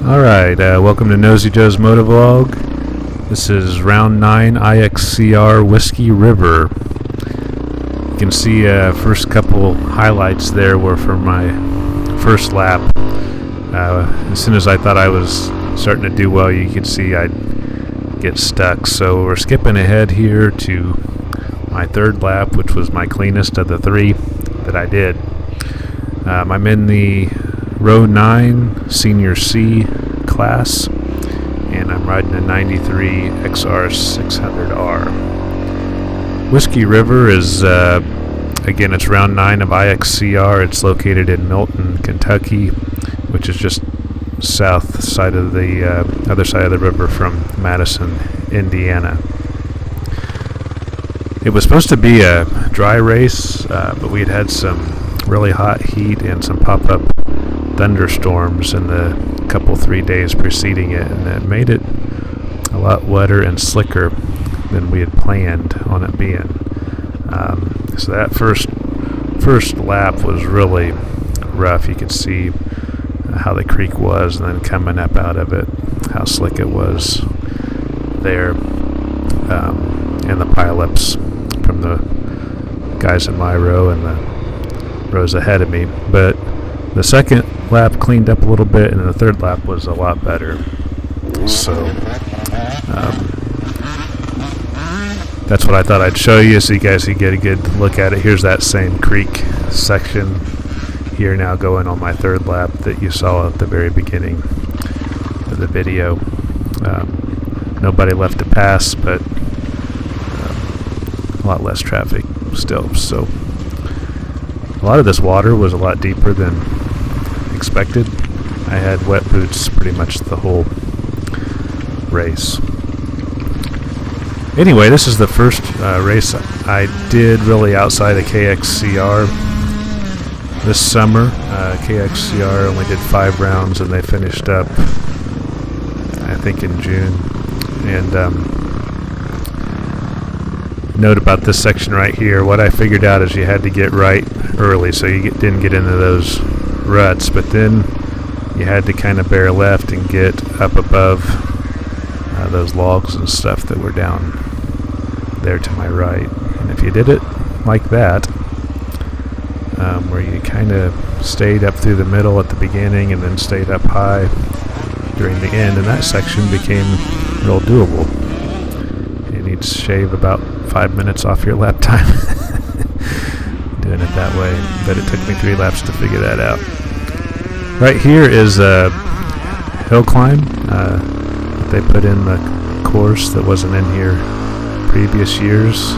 Alright, welcome to Nosy Joe's Motovlog. This is round 9 IXCR Whiskey River. You can see first couple highlights there were from my first lap. As soon as I thought I was starting to do well, you could see I'd get stuck. So we're skipping ahead here to my third lap, which was my cleanest of the three that I did. I'm in the row 9 senior C class, and I'm riding a 93 XR600R. Whiskey River is again, it's round 9 of IXCR. It's located in Milton, Kentucky, which is just south side of the other side of the river from Madison, Indiana. It was supposed to be a dry race, but we had some really hot heat and some pop-up thunderstorms in the couple 3 days preceding it, and it made it a lot wetter and slicker than we had planned on it being. So that first lap was really rough. You could see how the creek was, and then coming up out of it, how slick it was there, and the pileups from the guys in my row and the rows ahead of me. But the second lap cleaned up a little bit, and the third lap was a lot better. So that's what I thought I'd show you so you guys could get a good look at it. Here's that same creek section here now going on my third lap that you saw at the very beginning of the video. Nobody left to pass, but a lot less traffic still. So a lot of this water was a lot deeper than expected. I had wet boots pretty much the whole race. Anyway, this is the first race I did really outside of KXCR this summer. KXCR only did 5 rounds, and they finished up, I think, in June. And note about this section right here, what I figured out is you had to get right early so you didn't get into those ruts, but then you had to kind of bear left and get up above those logs and stuff that were down there to my right. And if you did it like that, where you kind of stayed up through the middle at the beginning and then stayed up high during the end, and that section became real doable. You need to shave about 5 minutes off your lap time doing it that way, but it took me 3 laps to figure that out. Right here is a hill climb that they put in the course that wasn't in here previous years.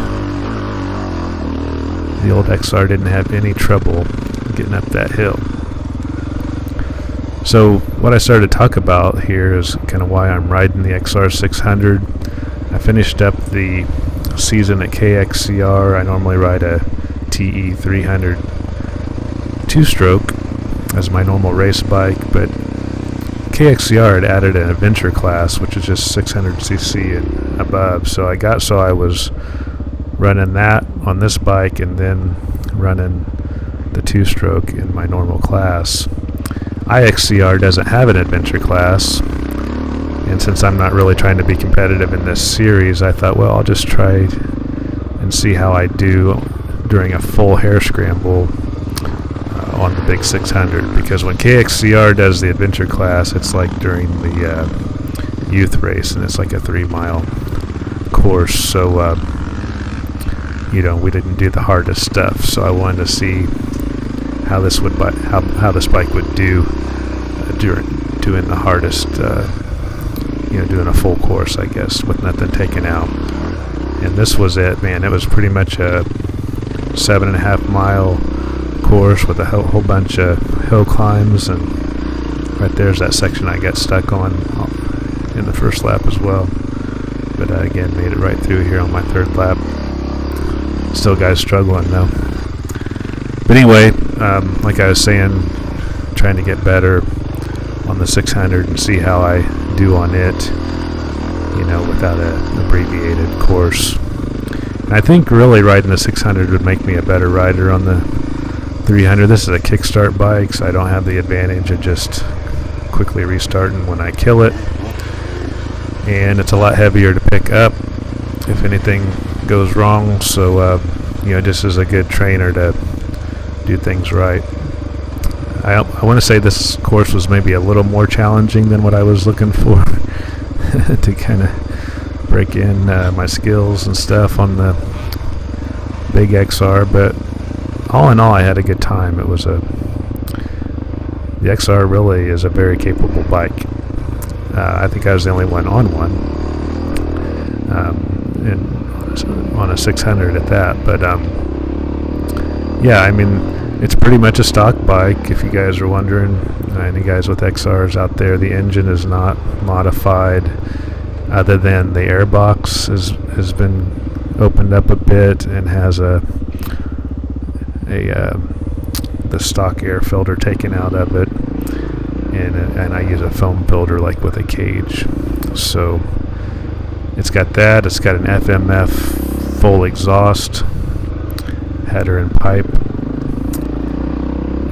The old XR didn't have any trouble getting up that hill. So what I started to talk about here is kind of why I'm riding the XR600. I finished up the season at KXCR. I normally ride a TE300 two-stroke as my normal race bike, but KXCR had added an adventure class, which is just 600cc and above. So I was running that on this bike and then running the two-stroke in my normal class. IXCR doesn't have an adventure class, and since I'm not really trying to be competitive in this series, I thought, well, I'll just try and see how I do during a full hair scramble on the big 600, because when KXCR does the adventure class, it's like during the youth race, and it's like a 3-mile course. So we didn't do the hardest stuff. So I wanted to see how this bike would do during doing the hardest, doing a full course, I guess, with nothing taken out. And this was it, man. It was pretty much a 7.5-mile course with a whole bunch of hill climbs, and right there's that section I got stuck on in the first lap as well. But again, made it right through here on my third lap. Still guys struggling though. But anyway, like I was saying, trying to get better on the 600 and see how I do on it, without an abbreviated course. And I think really riding the 600 would make me a better rider on the 300. This is a kickstart bike, so I don't have the advantage of just quickly restarting when I kill it. And it's a lot heavier to pick up if anything goes wrong, so just as a good trainer to do things right. I want to say this course was maybe a little more challenging than what I was looking for to kind of break in my skills and stuff on the big XR, but all in all I had a good time. The XR really is a very capable bike. I think I was the only one on one, and on a 600 at that. But it's pretty much a stock bike. If you guys are wondering, any guys with XRs out there, the engine is not modified, other than the air box has been opened up a bit and has the stock air filter taken out of it. And I use a foam filter like with a cage. So it's got that. It's got an FMF full exhaust, header and pipe.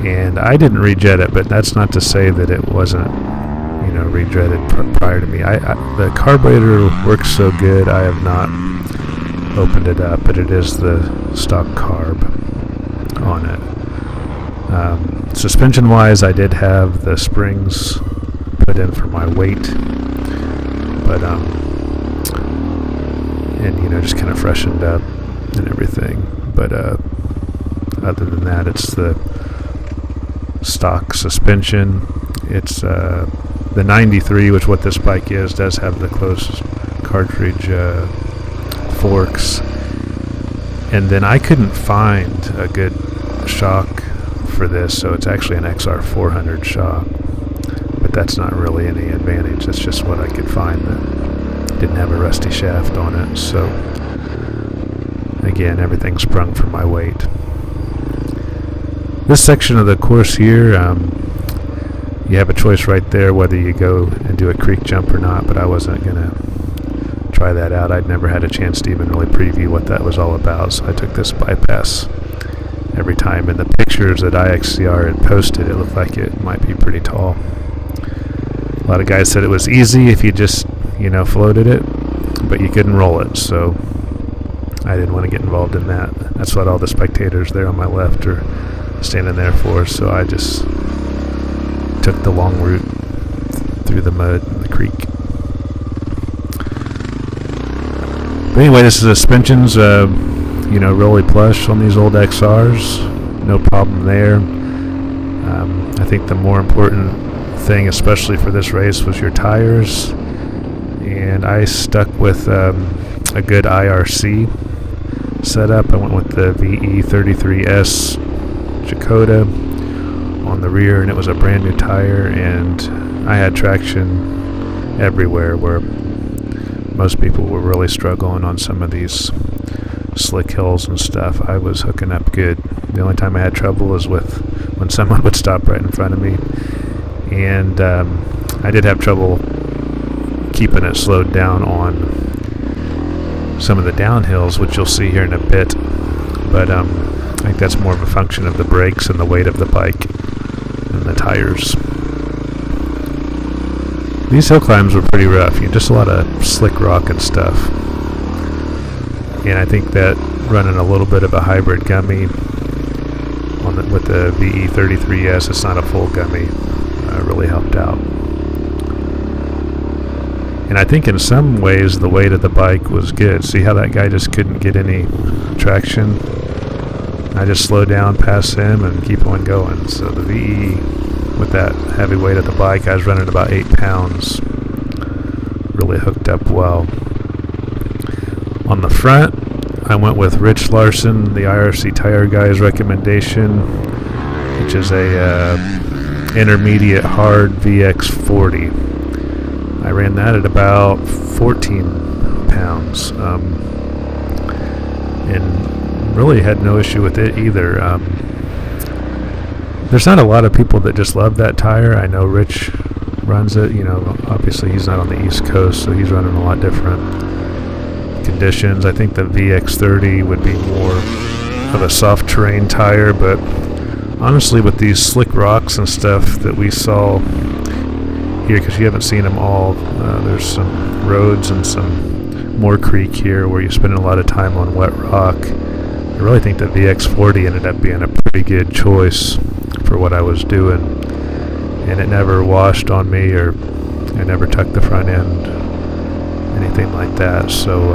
And I didn't rejet it, but that's not to say that it wasn't, rejetted prior to me. The carburetor works so good, I have not opened it up, but it is the stock carb on it. Suspension wise, I did have the springs put in for my weight, but just kind of freshened up and everything. But other than that, it's the stock suspension. It's the 93, which what this bike is, does have the closed cartridge forks. And then I couldn't find a good shock for this, so it's actually an XR600R shock, but that's not really any advantage. That's just what I could find that didn't have a rusty shaft on it. So again, everything sprung from my weight. This section of the course here, you have a choice right there whether you go and do a creek jump or not, but I wasn't gonna try that out. I'd never had a chance to even really preview what that was all about, so I took this bypass every time. In the pictures that IXCR had posted, it looked like it might be pretty tall. A lot of guys said it was easy if you just floated it, but you couldn't roll it, so I didn't want to get involved in that. That's what all the spectators there on my left are standing there for, so I just took the long route through the mud and the creek. But anyway, this is the suspensions, really plush on these old XRs. No problem there. I think the more important thing, especially for this race, was your tires. And I stuck with a good IRC setup. I went with the VE33S Dakota on the rear, and it was a brand new tire, and I had traction everywhere, where most people were really struggling on some of these slick hills and stuff. I was hooking up good. The only time I had trouble was when someone would stop right in front of me, and I did have trouble keeping it slowed down on some of the downhills, which you'll see here in a bit, but I think that's more of a function of the brakes and the weight of the bike and the tires. These hill climbs were pretty rough, just a lot of slick rock and stuff. And I think that running a little bit of a hybrid gummy with the VE33S, it's not a full gummy, really helped out. And I think in some ways the weight of the bike was good. See how that guy just couldn't get any traction? I just slowed down past him and keep on going. So the VE, with that heavy weight of the bike, I was running about 8 pounds. Really hooked up well. On the front, I went with Rich Larson, the IRC Tire Guy's recommendation, which is a intermediate hard VX40. I ran that at about 14 pounds, and really had no issue with it either. There's not a lot of people that just love that tire. I know Rich runs it, obviously he's not on the East Coast, so he's running a lot different conditions. I think the VX30 would be more of a soft terrain tire, but honestly with these slick rocks and stuff that we saw here because you haven't seen them all. There's some roads and some more creek here where you're spending a lot of time on wet rock. I really think the VX40 ended up being a pretty good choice for what I was doing, and it never washed on me, or I never tucked the front end, anything like that. So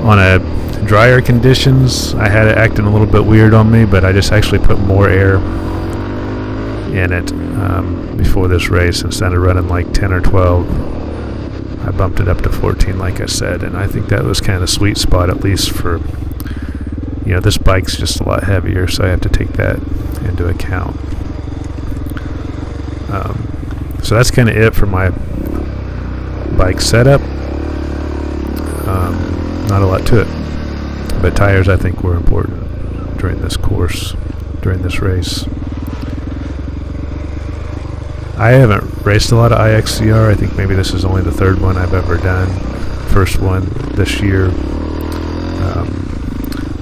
on a drier conditions, I had it acting a little bit weird on me, but I just actually put more air in it before this race. Instead of running like 10 or 12, I bumped it up to 14 like I said, and I think that was kind of the sweet spot, at least for, you know, this bike's just a lot heavier, so I have to take that into account. So that's kind of it for my bike setup. Not a lot to it, but tires I think were important during this course, during this race. I haven't raced a lot of IXCR. I think maybe this is only the third one I've ever done. First one this year.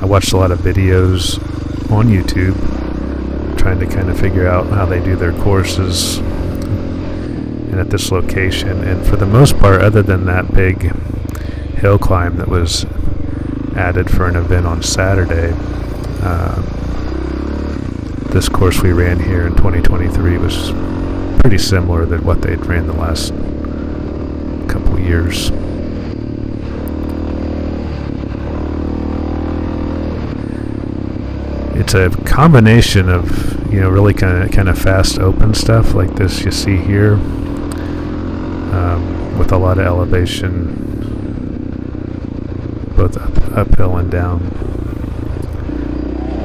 I watched a lot of videos on YouTube trying to kind of figure out how they do their courses and at this location, and for the most part, other than that big hill climb that was added for an event on Saturday, this course we ran here in 2023 was pretty similar to what they'd ran the last couple years. It's a combination of, you know, really kind of fast open stuff like this you see here, with a lot of elevation, both uphill and down.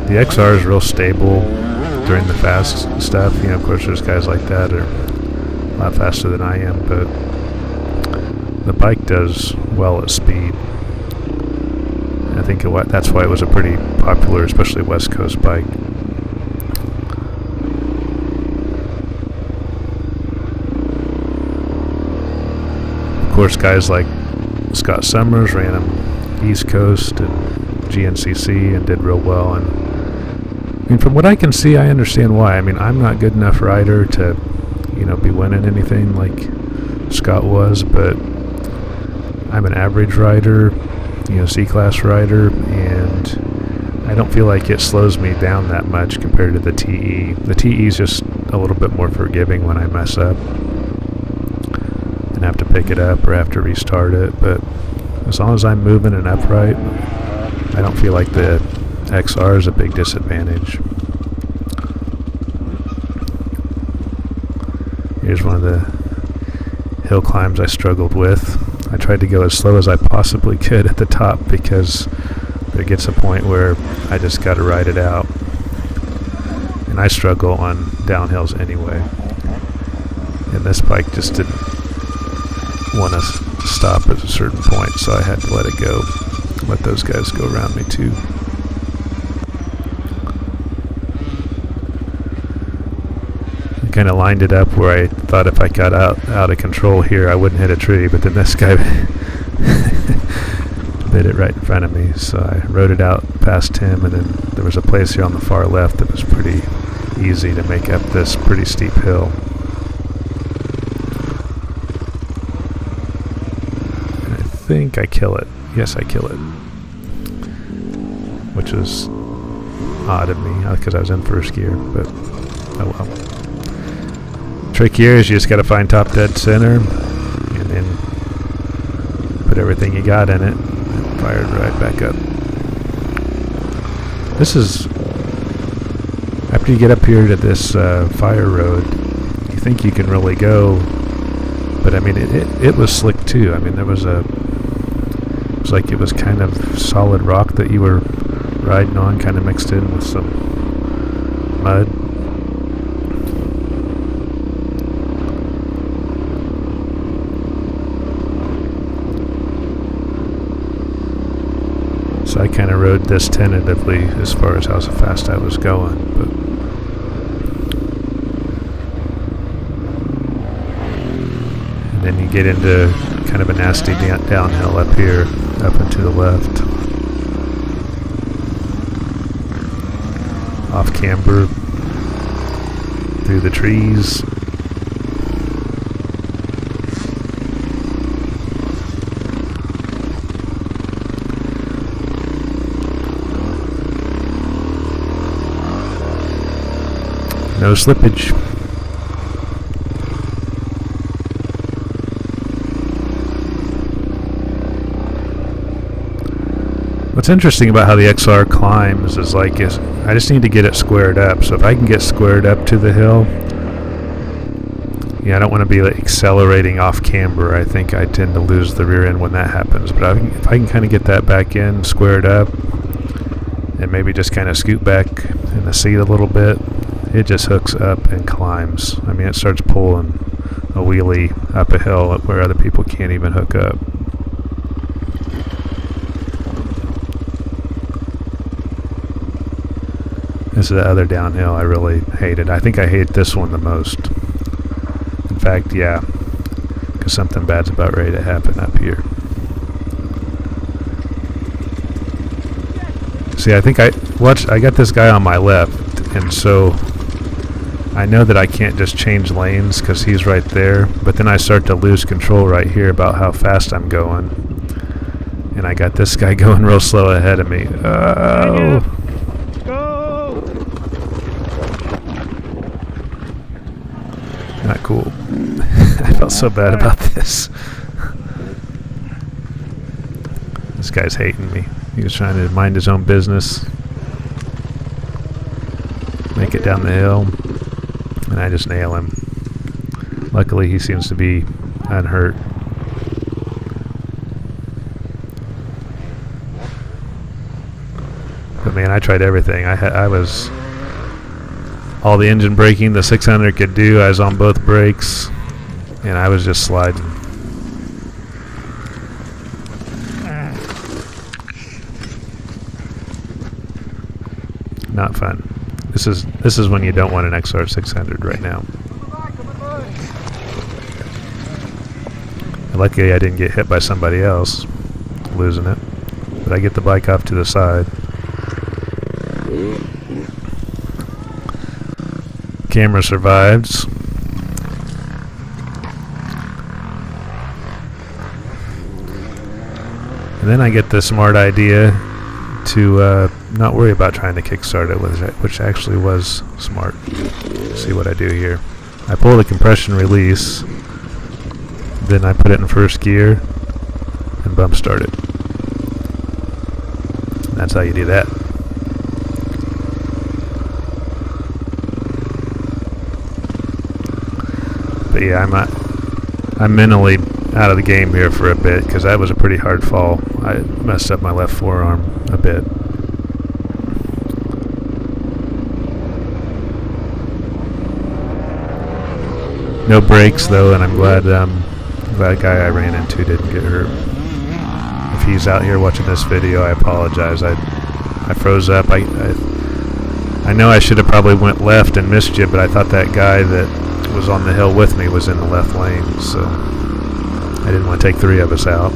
The XR is real stable during the fast stuff. You know, of course, there's guys like that are a lot faster than I am, but the bike does well at speed. I think that's why it was a pretty popular, especially West Coast bike. Of course, guys like Scott Summers ran them East Coast and GNCC and did real well. And I mean, from what I can see, I understand why. I mean, I'm not good enough rider to, you know, be winning anything like Scott was, but I'm an average rider, you know, C-class rider, and I don't feel like it slows me down that much compared to the TE. The TE is just a little bit more forgiving when I mess up and have to pick it up or have to restart it, but as long as I'm moving and upright, I don't feel like the XR is a big disadvantage. Here's one of the hill climbs I struggled with. I tried to go as slow as I possibly could at the top because there gets a point where I just got to ride it out. And I struggle on downhills anyway. And this bike just didn't want to stop at a certain point, so I had to let it go. Let those guys go around me too. I kind of lined it up where I thought if I got out of control here, I wouldn't hit a tree, but then this guy bit it right in front of me, so I rode it out past him, and then there was a place here on the far left that was pretty easy to make up this pretty steep hill. And I think I kill it. Yes, I kill it. Which was odd of me, because I was in first gear, but oh well. Trick here is you just got to find top dead center, and then put everything you got in it, and fire it right back up. This is, after you get up here to this fire road, you think you can really go, but I mean, it was slick too. I mean, there was it was like it was kind of solid rock that you were riding on, kind of mixed in with some mud. So I kind of rode this tentatively as far as how fast I was going, but and then you get into kind of a nasty downhill up here, up and to the left. Off camber. through the trees. No slippage. What's interesting about how the XR climbs is I just need to get it squared up. So if I can get squared up to the hill, I don't want to be like accelerating off camber. I think I tend to lose the rear end when that happens. But if I can kind of get that back in, squared up, and maybe just kind of scoot back in the seat a little bit, it just hooks up and climbs. I mean, it starts pulling a wheelie up a hill where other people can't even hook up. This is the other downhill I really hated. I think I hate this one the most. In fact, yeah, because something bad's about ready to happen up here. See, I think I got this guy on my left, and so I know that I can't just change lanes because he's right there, but then I start to lose control right here about how fast I'm going. And I got this guy going real slow ahead of me. Oh. Not cool. I felt so bad about this. This guy's hating me. He was trying to mind his own business, make it down the hill, and I just nail him. Luckily, he seems to be unhurt. But man, I tried everything. I was all the engine braking the 600 could do. I was on both brakes, and I was just sliding. Not fun. This is when you don't want an XR600 right now. Luckily, I didn't get hit by somebody else, losing it. But I get the bike off to the side. Camera survives. And then I get the smart idea to not worry about trying to kickstart it, which actually was smart. See what I do here. I pull the compression release, then I put it in first gear and bump start it. And that's how you do that. But yeah, I'm mentally out of the game here for a bit because that was a pretty hard fall. I messed up my left forearm a bit. No brakes though, and I'm glad that guy I ran into didn't get hurt. If he's out here watching this video, I apologize. I froze up. I know I should have probably went left and missed you, but I thought that guy that was on the hill with me was in the left lane, so I didn't want to take three of us out.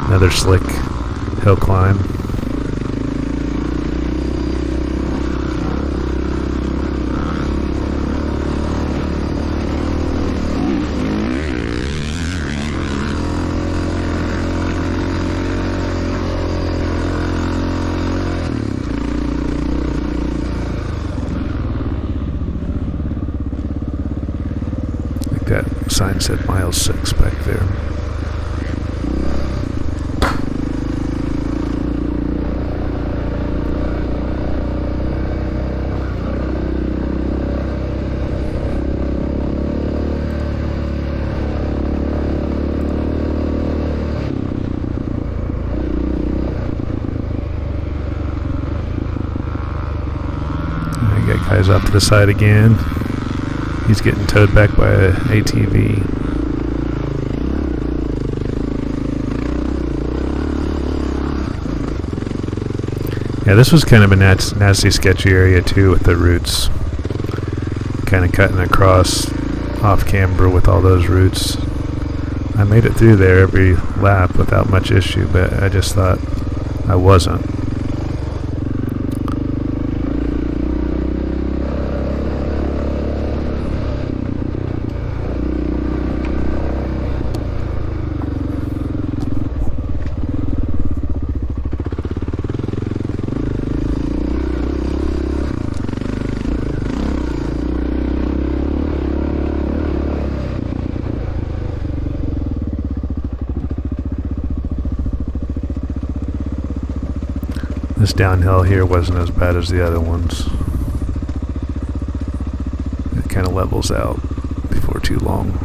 Another slick hill climb. That sign said mile 6 back there. I got guys off to the side again. He's getting towed back by an ATV. Yeah, this was kind of a nasty, sketchy area too with the roots. Kind of cutting across off camber with all those roots. I made it through there every lap without much issue, but I just thought I wasn't. This downhill here wasn't as bad as the other ones. It kind of levels out before too long.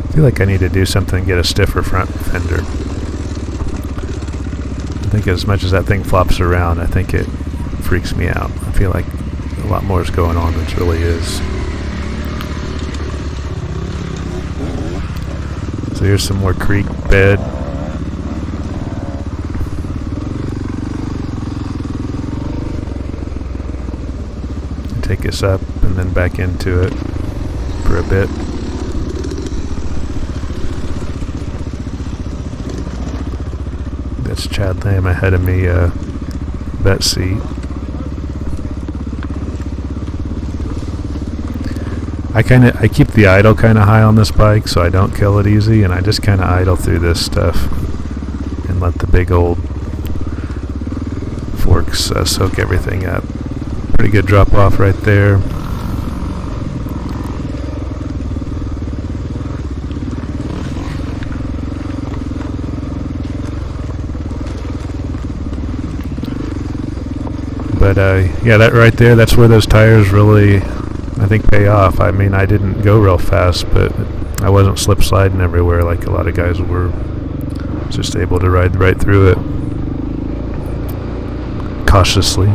I feel like I need to do something to get a stiffer front fender. I think as much as that thing flops around, I think it freaks me out. I feel like a lot more is going on than it really is. So here's some more creek bed. Take us up and then back into it for a bit. That's Chad Lamb ahead of me, vet seat. I keep the idle kind of high on this bike so I don't kill it easy, and I just kind of idle through this stuff and let the big old forks soak everything up. Pretty good drop off right there. But yeah, that right there, that's where those tires really, I think, pay off. I mean, I didn't go real fast, but I wasn't slip sliding everywhere like a lot of guys were. Just able to ride right through it cautiously.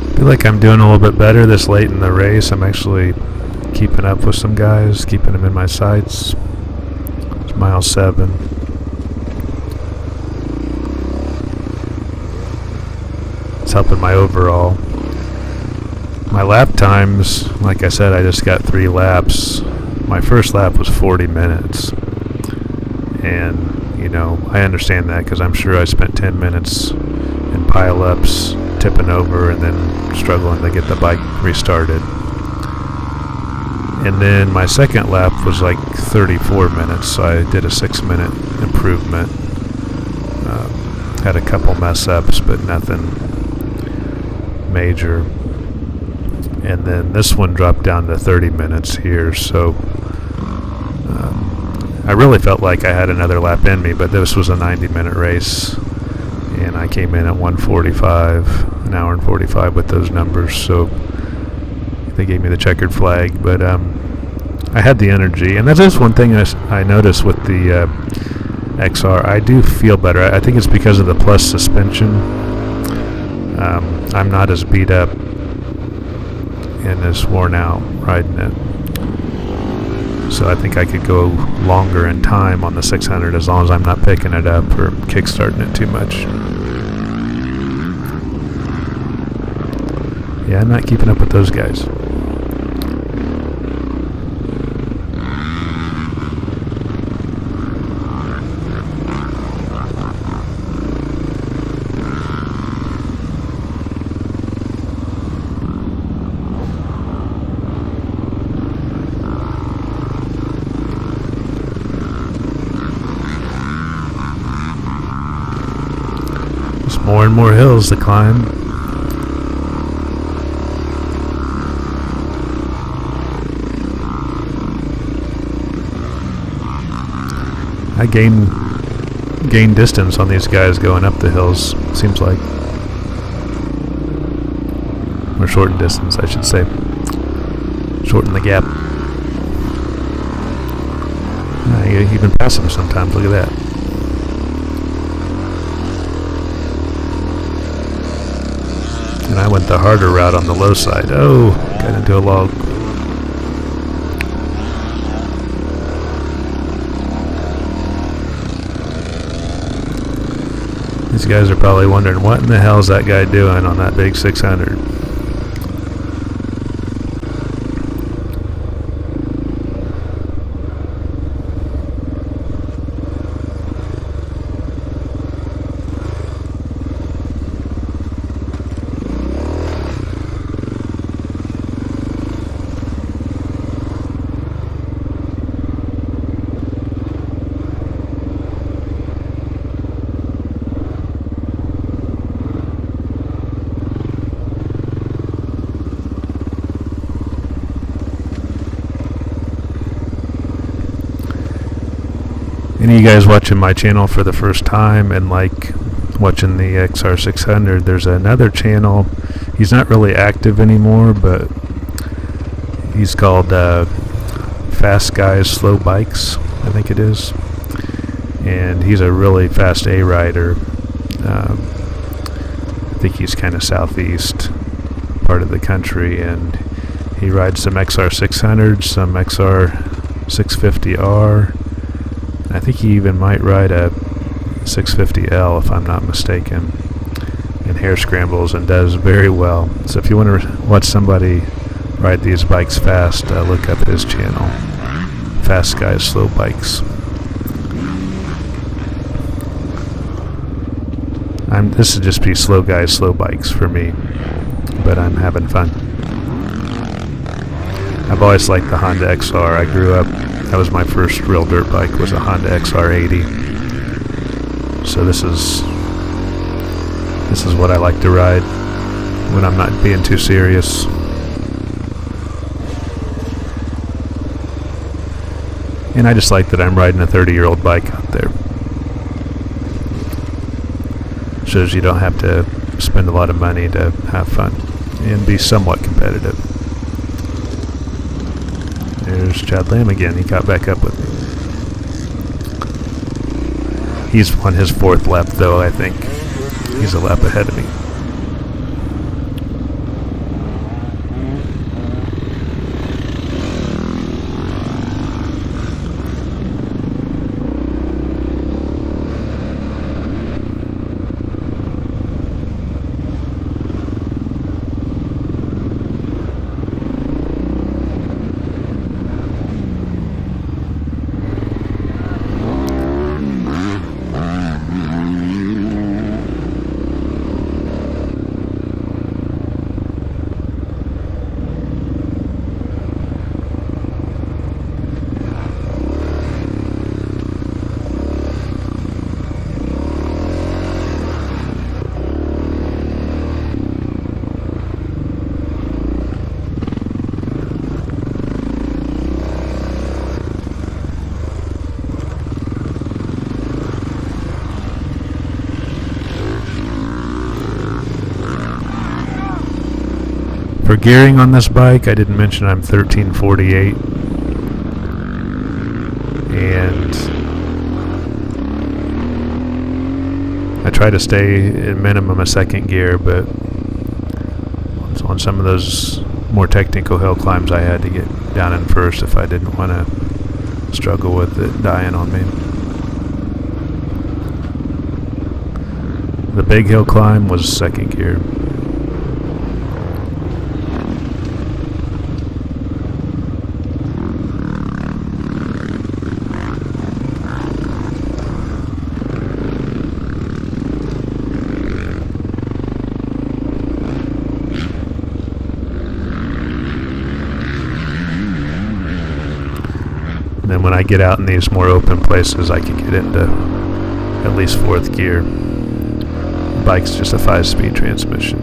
I feel like I'm doing a little bit better this late in the race. I'm actually keeping up with some guys, keeping them in my sights. It's mile 7. It's helping my overall. My lap times, like I said, I just got 3 laps. My first lap was 40 minutes. And, you know, I understand that because I'm sure I spent 10 minutes in pile-ups, tipping over, and then struggling to get the bike restarted. And then my second lap was like 34 minutes, so I did a 6-minute improvement. Had a couple mess-ups, but nothing major. And then this one dropped down to 30 minutes here, so I really felt like I had another lap in me, but this was a 90-minute race, and I came in at 1:45, an hour and 45 with those numbers, so they gave me the checkered flag. But I had the energy, and that's just one thing I noticed with the XR. I do feel better. I think it's because of the plus suspension. I'm not as beat up and as worn out riding it. So I think I could go longer in time on the 600 as long as I'm not picking it up or kickstarting it too much. Yeah, I'm not keeping up with those guys. More and more hills to climb. I gain distance on these guys going up the hills, seems like. Or shorten distance, I should say. Shorten the gap. You even pass them sometimes, look at that. And I went the harder route on the low side. Oh, got into a log. These guys are probably wondering, what in the hell is that guy doing on that big 600? Any of you guys watching my channel for the first time and like watching the XR600, there's another channel. He's not really active anymore, but he's called Fast Guys Slow Bikes, I think it is. And he's a really fast A rider. I think he's kind of southeast part of the country, and he rides some XR600s, some XR650R. I think he even might ride a 650L if I'm not mistaken, and hair scrambles and does very well. So if you want to watch somebody ride these bikes fast, look up his channel, Fast Guys Slow Bikes. This would just be Slow Guys Slow Bikes for me, but I'm having fun. I've always liked the Honda XR. I grew up, that was my first real dirt bike, was a Honda XR80. So this is what I like to ride when I'm not being too serious. And I just like that I'm riding a 30-year-old bike out there. Shows you don't have to spend a lot of money to have fun and be somewhat competitive. There's Chad Lamb again. He got back up with me. He's on his fourth lap, though, I think. He's a lap ahead of me. For gearing on this bike, I didn't mention I'm 1348, and I try to stay at minimum a second gear, but on some of those more technical hill climbs I had to get down in first if I didn't want to struggle with it dying on me. The big hill climb was second gear. And then when I get out in these more open places, I can get into at least fourth gear. bike's just a 5-speed transmission.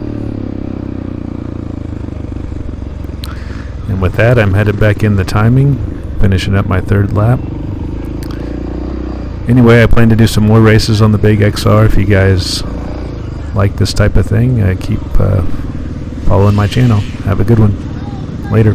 And with that, I'm headed back in the timing, finishing up my 3rd lap. Anyway, I plan to do some more races on the big XR. If you guys like this type of thing, keep following my channel. Have a good one. Later.